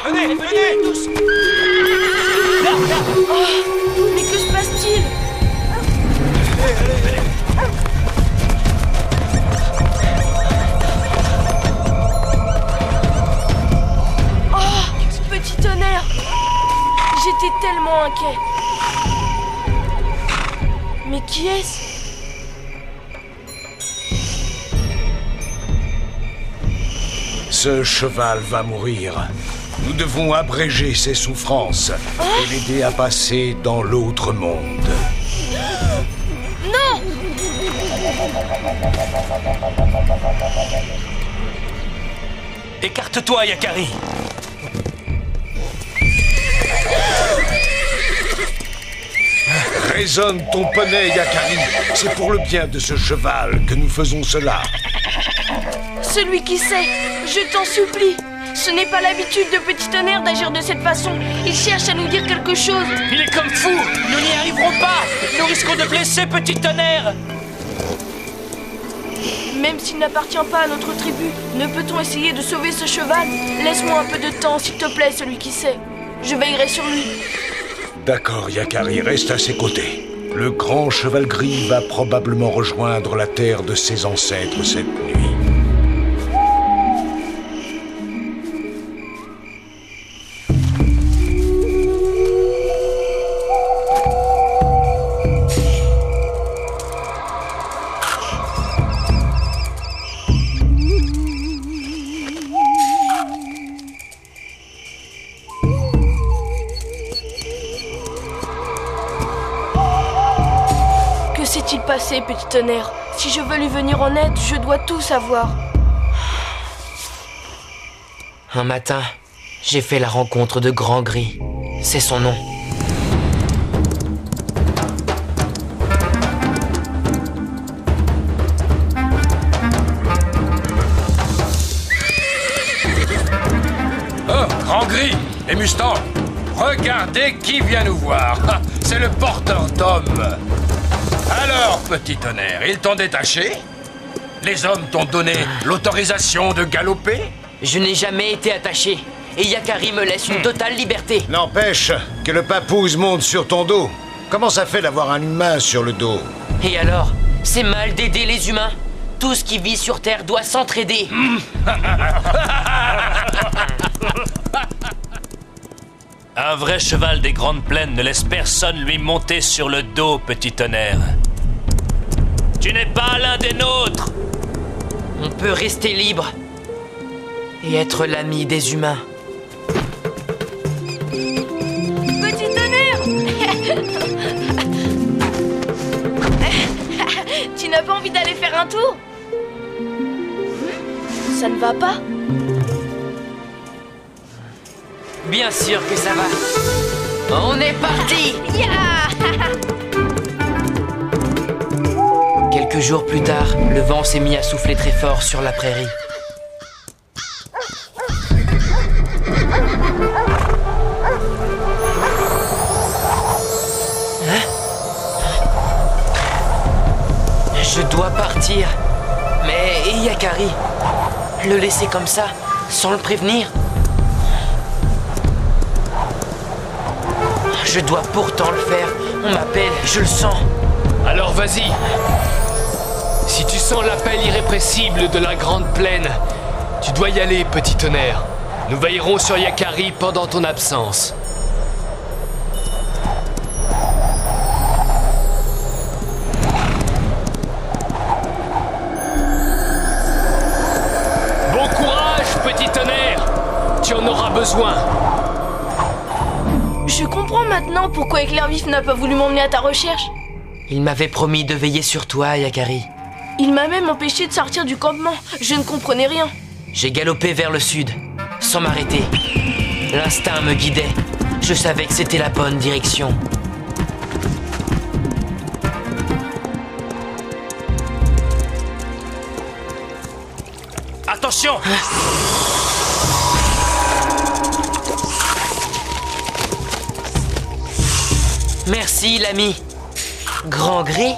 Venez, venez tous. Oh, mais que se passe-t-il? Oh, petit tonnerre. J'étais tellement inquiet. Mais qui est-ce? Ce cheval va mourir. Nous devons abréger ses souffrances et l'aider à passer dans l'autre monde. Non! Écarte-toi, Yakari. Raisonne ton poney, Yakari. C'est pour le bien de ce cheval que nous faisons cela. Celui qui sait, je t'en supplie. Ce n'est pas l'habitude de Petit Tonnerre d'agir de cette façon. Il cherche à nous dire quelque chose. Il est comme fou. Nous n'y arriverons pas. Nous risquons de blesser Petit Tonnerre. Même s'il n'appartient pas à notre tribu, ne peut-on essayer de sauver ce cheval? Laisse-moi un peu de temps, s'il te plaît, celui qui sait. Je veillerai sur lui. D'accord, Yakari, reste à ses côtés. Le grand cheval gris va probablement rejoindre la terre de ses ancêtres cette nuit. Que s'est-il passé, Petit Tonnerre? Si je veux lui venir en aide, je dois tout savoir. Un matin, j'ai fait la rencontre de Grand Gris. C'est son nom. Oh, Grand Gris et Mustang, regardez qui vient nous voir. C'est le porteur d'hommes. Alors, Petit Tonnerre, ils t'ont détaché? Les hommes t'ont donné l'autorisation de galoper? Je n'ai jamais été attaché. Et Yakari me laisse une totale liberté. N'empêche que le papouze monte sur ton dos. Comment ça fait d'avoir un humain sur le dos? Et alors, c'est mal d'aider les humains? Tout ce qui vit sur Terre doit s'entraider. Un vrai cheval des grandes plaines ne laisse personne lui monter sur le dos, Petit Tonnerre. Tu n'es pas l'un des nôtres. On peut rester libre et être l'ami des humains. Petit Tonnerre! Tu n'as pas envie d'aller faire un tour? Ça ne va pas? Bien sûr que ça va. On est parti! Quelques jours plus tard, le vent s'est mis à souffler très fort sur la prairie. Je dois partir. Mais Yakari, le laisser comme ça, sans le prévenir? Je dois pourtant le faire. On m'appelle, je le sens. Alors vas-y. Si tu sens l'appel irrépressible de la grande plaine, tu dois y aller, Petit Tonnerre. Nous veillerons sur Yakari pendant ton absence. Bon courage, Petit Tonnerre. Tu en auras besoin. Je comprends maintenant pourquoi Éclair-Vif n'a pas voulu m'emmener à ta recherche. Il m'avait promis de veiller sur toi, Yakari. Il m'a même empêché de sortir du campement. Je ne comprenais rien. J'ai galopé vers le sud, sans m'arrêter. L'instinct me guidait. Je savais que c'était la bonne direction. Attention! Merci, l'ami. Grand Gris?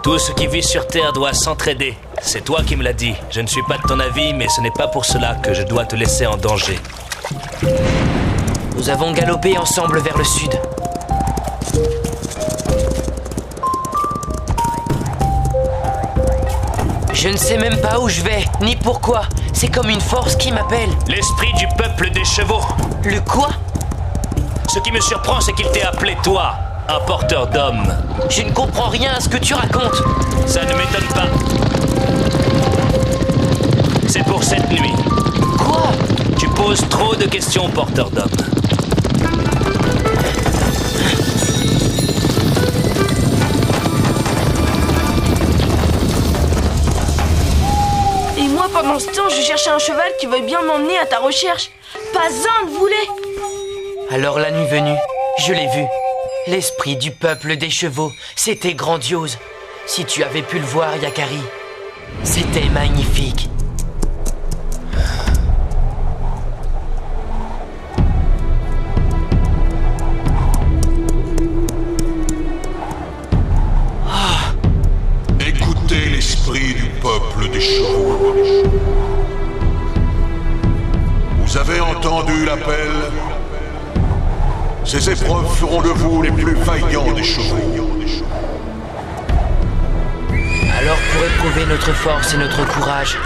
Tout ce qui vit sur Terre doit s'entraider. C'est toi qui me l'as dit. Je ne suis pas de ton avis, mais ce n'est pas pour cela que je dois te laisser en danger. Nous avons galopé ensemble vers le sud. Je ne sais même pas où je vais, ni pourquoi. C'est comme une force qui m'appelle. L'esprit du peuple des chevaux. Le quoi? Ce qui me surprend, c'est qu'il t'ait appelé toi, un porteur d'hommes. Je ne comprends rien à ce que tu racontes. Ça ne m'étonne pas. C'est pour cette nuit. Quoi? Tu poses trop de questions, porteur d'hommes. Et moi, pendant ce temps, je cherchais un cheval qui veuille bien m'emmener à ta recherche. Pas un ne voulait. Alors la nuit venue, je l'ai vu. L'esprit du peuple des chevaux, c'était grandiose. Si tu avais pu le voir, Yakari, c'était magnifique. Écoutez l'esprit du peuple des chevaux. Vous avez entendu l'appel? Ces épreuves feront de vous les plus vaillants des chevaux. Alors pour éprouver notre force et notre courage,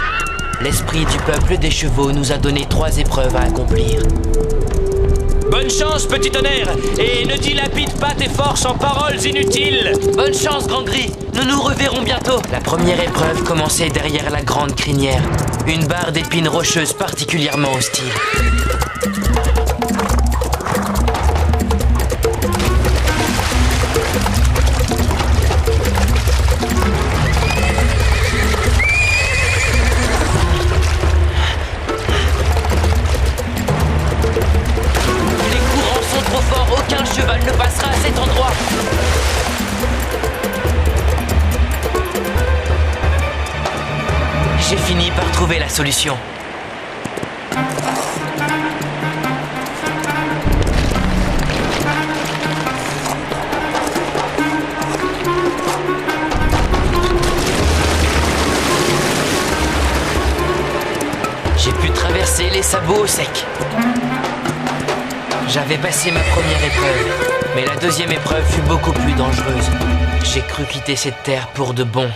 l'esprit du peuple des chevaux nous a donné 3 épreuves à accomplir. Bonne chance, petit tonnerre, et ne dilapide pas tes forces en paroles inutiles. Bonne chance, Grand Gris, nous nous reverrons bientôt. La première épreuve commençait derrière la grande crinière, une barre d'épines rocheuses particulièrement hostile. Aucun cheval ne passera à cet endroit. J'ai fini par trouver la solution. J'ai pu traverser les sabots au sec. J'avais passé ma première épreuve, mais la deuxième épreuve fut beaucoup plus dangereuse. J'ai cru quitter cette terre pour de bon.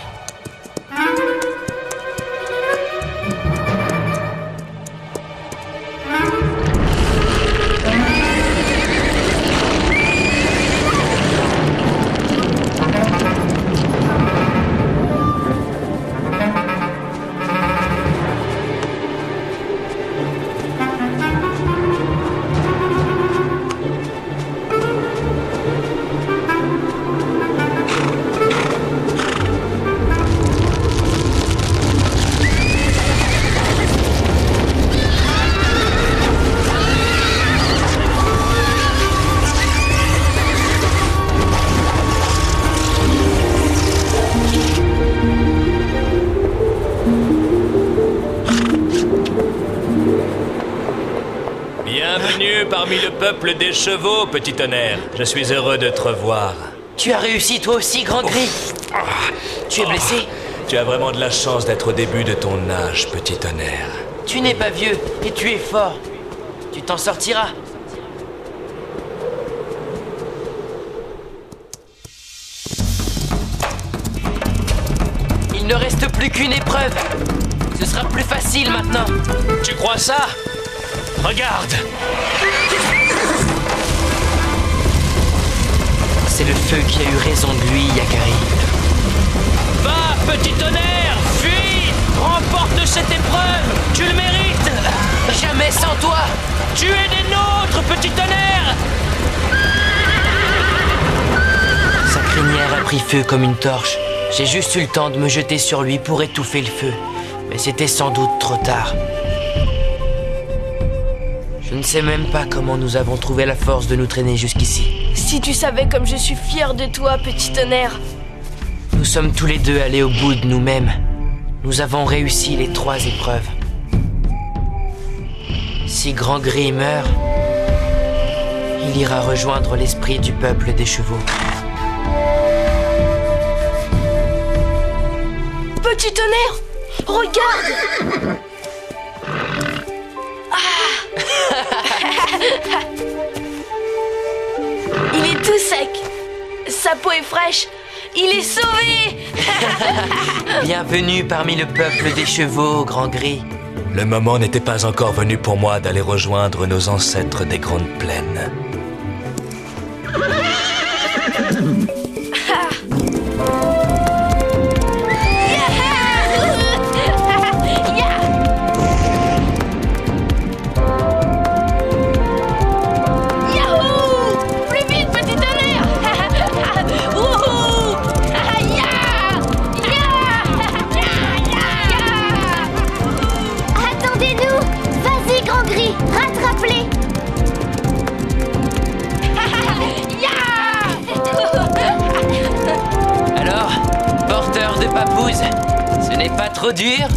Bienvenue parmi le peuple des chevaux, petit tonnerre. Je suis heureux de te revoir. Tu as réussi toi aussi, Grand Gris. Tu es blessé? Tu as vraiment de la chance d'être au début de ton âge, petit tonnerre. Tu n'es pas vieux et tu es fort. Tu t'en sortiras. Il ne reste plus qu'une épreuve. Ce sera plus facile maintenant. Tu crois ça? Regarde! C'est le feu qui a eu raison de lui, Yakari. Va, petit tonnerre! Fuis! Remporte cette épreuve! Tu le mérites! Jamais sans toi! Tu es des nôtres, petit tonnerre! Sa crinière a pris feu comme une torche. J'ai juste eu le temps de me jeter sur lui pour étouffer le feu. Mais c'était sans doute trop tard. Je ne sais même pas comment nous avons trouvé la force de nous traîner jusqu'ici. Si tu savais comme je suis fière de toi, petit tonnerre. Nous sommes tous les deux allés au bout de nous-mêmes. Nous avons réussi les 3 épreuves. Si Grand Gris meurt, il ira rejoindre l'esprit du peuple des chevaux. Petit tonnerre, regarde! sa peau est fraîche. Il est sauvé. Bienvenue parmi le peuple des chevaux, Grand Gris. Le moment n'était pas encore venu pour moi d'aller rejoindre nos ancêtres des Grandes Plaines. Attendez-nous! Vas-y, Grand Gris, rattrape-les! Alors, porteur de papouze, ce n'est pas trop dur?